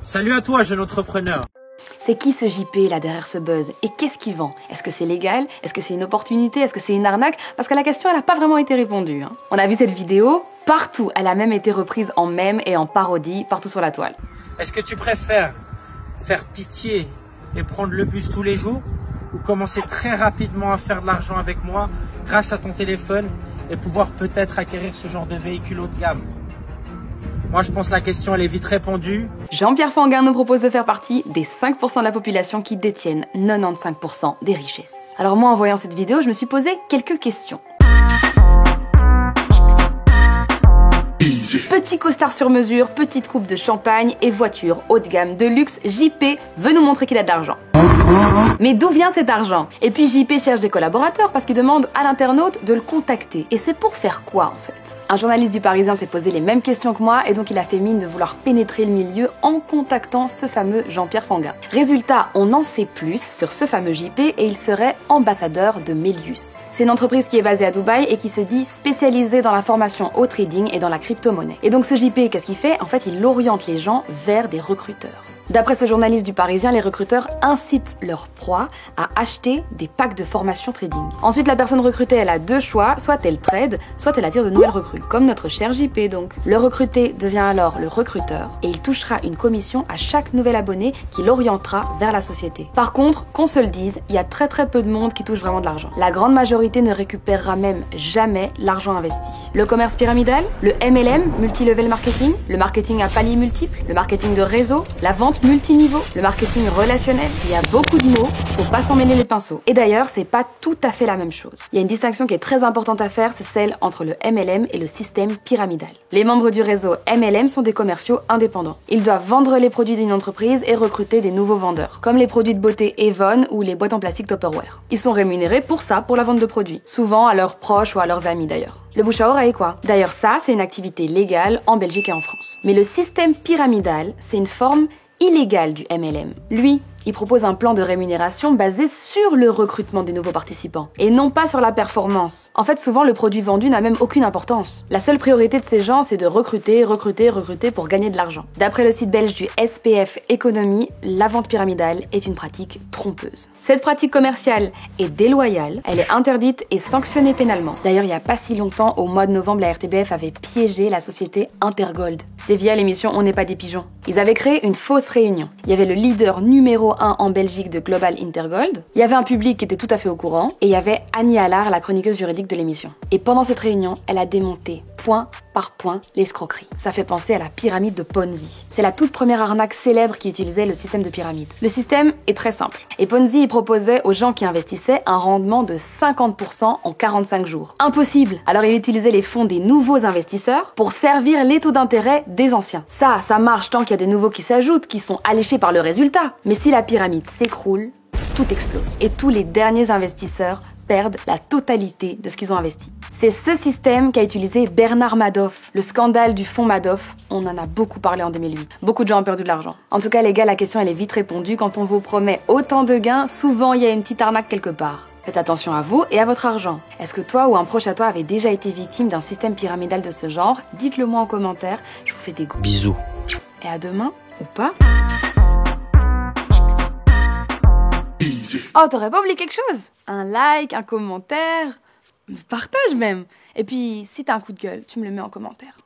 Salut à toi, jeune entrepreneur. C'est qui ce JP là derrière ce buzz? Et qu'est-ce qu'il vend? Est-ce que c'est légal? Est-ce que c'est une opportunité? Est-ce que c'est une arnaque? Parce que la question elle n'a pas vraiment été répondue. On a vu cette vidéo partout. Elle a même été reprise en mème et en parodie partout sur la toile. Est-ce que tu préfères faire pitié et prendre le bus tous les jours ou commencer très rapidement à faire de l'argent avec moi grâce à ton téléphone et pouvoir peut-être acquérir ce genre de véhicule haut de gamme? Moi, je pense que la question, elle est vite répondue. Jean-Pierre Fanguin nous propose de faire partie des 5% de la population qui détiennent 95% des richesses. Alors moi, en voyant cette vidéo, je me suis posé quelques questions. Petit costard sur mesure, petite coupe de champagne et voiture haut de gamme de luxe, JP veut nous montrer qu'il a de l'argent. Mais d'où vient cet argent? Et puis JP cherche des collaborateurs parce qu'il demande à l'internaute de le contacter. Et c'est pour faire quoi en fait? Un journaliste du Parisien s'est posé les mêmes questions que moi et donc il a fait mine de vouloir pénétrer le milieu en contactant ce fameux Jean-Pierre Fanguin. Résultat, on en sait plus sur ce fameux JP et il serait ambassadeur de Melius. C'est une entreprise qui est basée à Dubaï et qui se dit spécialisée dans la formation au trading et dans la crypto-monnaie. Et donc ce JP, qu'est-ce qu'il fait? En fait, il oriente les gens vers des recruteurs. D'après ce journaliste du Parisien, les recruteurs incitent leurs proies à acheter des packs de formation trading. Ensuite, la personne recrutée, elle a deux choix, soit elle trade, soit elle attire de nouvelles recrues, comme notre cher JP donc. Le recruté devient alors le recruteur et il touchera une commission à chaque nouvel abonné qui l'orientera vers la société. Par contre, qu'on se le dise, il y a très peu de monde qui touche vraiment de l'argent. La grande majorité ne récupérera même jamais l'argent investi. Le commerce pyramidal, le MLM, multi-level marketing, le marketing à paliers multiples, le marketing de réseau, la vente multiniveau, le marketing relationnel, il y a beaucoup de mots, faut pas s'en mêler les pinceaux. Et d'ailleurs, c'est pas tout à fait la même chose. Il y a une distinction qui est très importante à faire, c'est celle entre le MLM et le système pyramidal. Les membres du réseau MLM sont des commerciaux indépendants. Ils doivent vendre les produits d'une entreprise et recruter des nouveaux vendeurs, comme les produits de beauté Avon ou les boîtes en plastique Tupperware. Ils sont rémunérés pour ça, pour la vente de produits, souvent à leurs proches ou à leurs amis d'ailleurs. Le bouche à oreille quoi. D'ailleurs ça, c'est une activité légale en Belgique et en France. Mais le système pyramidal, c'est une forme illégal du MLM. Lui, il propose un plan de rémunération basé sur le recrutement des nouveaux participants et non pas sur la performance. En fait, souvent, le produit vendu n'a même aucune importance. La seule priorité de ces gens, c'est de recruter pour gagner de l'argent. D'après le site belge du SPF Économie, la vente pyramidale est une pratique trompeuse. Cette pratique commerciale est déloyale, elle est interdite et sanctionnée pénalement. D'ailleurs, il n'y a pas si longtemps, au mois de novembre, la RTBF avait piégé la société Intergold. C'était via l'émission On n'est pas des pigeons. Ils avaient créé une fausse réunion. Il y avait le leader numéro 1 en Belgique de Global Intergold, il y avait un public qui était tout à fait au courant, et il y avait Annie Allard, la chroniqueuse juridique de l'émission. Et pendant cette réunion, elle a démonté point par point l'escroquerie. Ça fait penser à la pyramide de Ponzi. C'est la toute première arnaque célèbre qui utilisait le système de pyramide. Le système est très simple. Et Ponzi, il proposait aux gens qui investissaient un rendement de 50% en 45 jours. Impossible! Alors il utilisait les fonds des nouveaux investisseurs pour servir les taux d'intérêt des anciens. Ça marche tant qu'il y a des nouveaux qui s'ajoutent, qui sont alléchés par le résultat. Mais si la pyramide s'écroule, tout explose. Et tous les derniers investisseurs perdent la totalité de ce qu'ils ont investi. C'est ce système qu'a utilisé Bernard Madoff. Le scandale du fonds Madoff, on en a beaucoup parlé en 2008. Beaucoup de gens ont perdu de l'argent. En tout cas, les gars, la question elle est vite répondue. Quand on vous promet autant de gains, souvent il y a une petite arnaque quelque part. Faites attention à vous et à votre argent. Est-ce que toi ou un proche à toi avait déjà été victime d'un système pyramidal de ce genre? Dites-le moi en commentaire. Je vous fais des gros Bisous. Et à demain, ou pas? Oh, t'aurais pas oublié quelque chose? Un like, un commentaire, partage même. Et puis, si t'as un coup de gueule, tu me le mets en commentaire.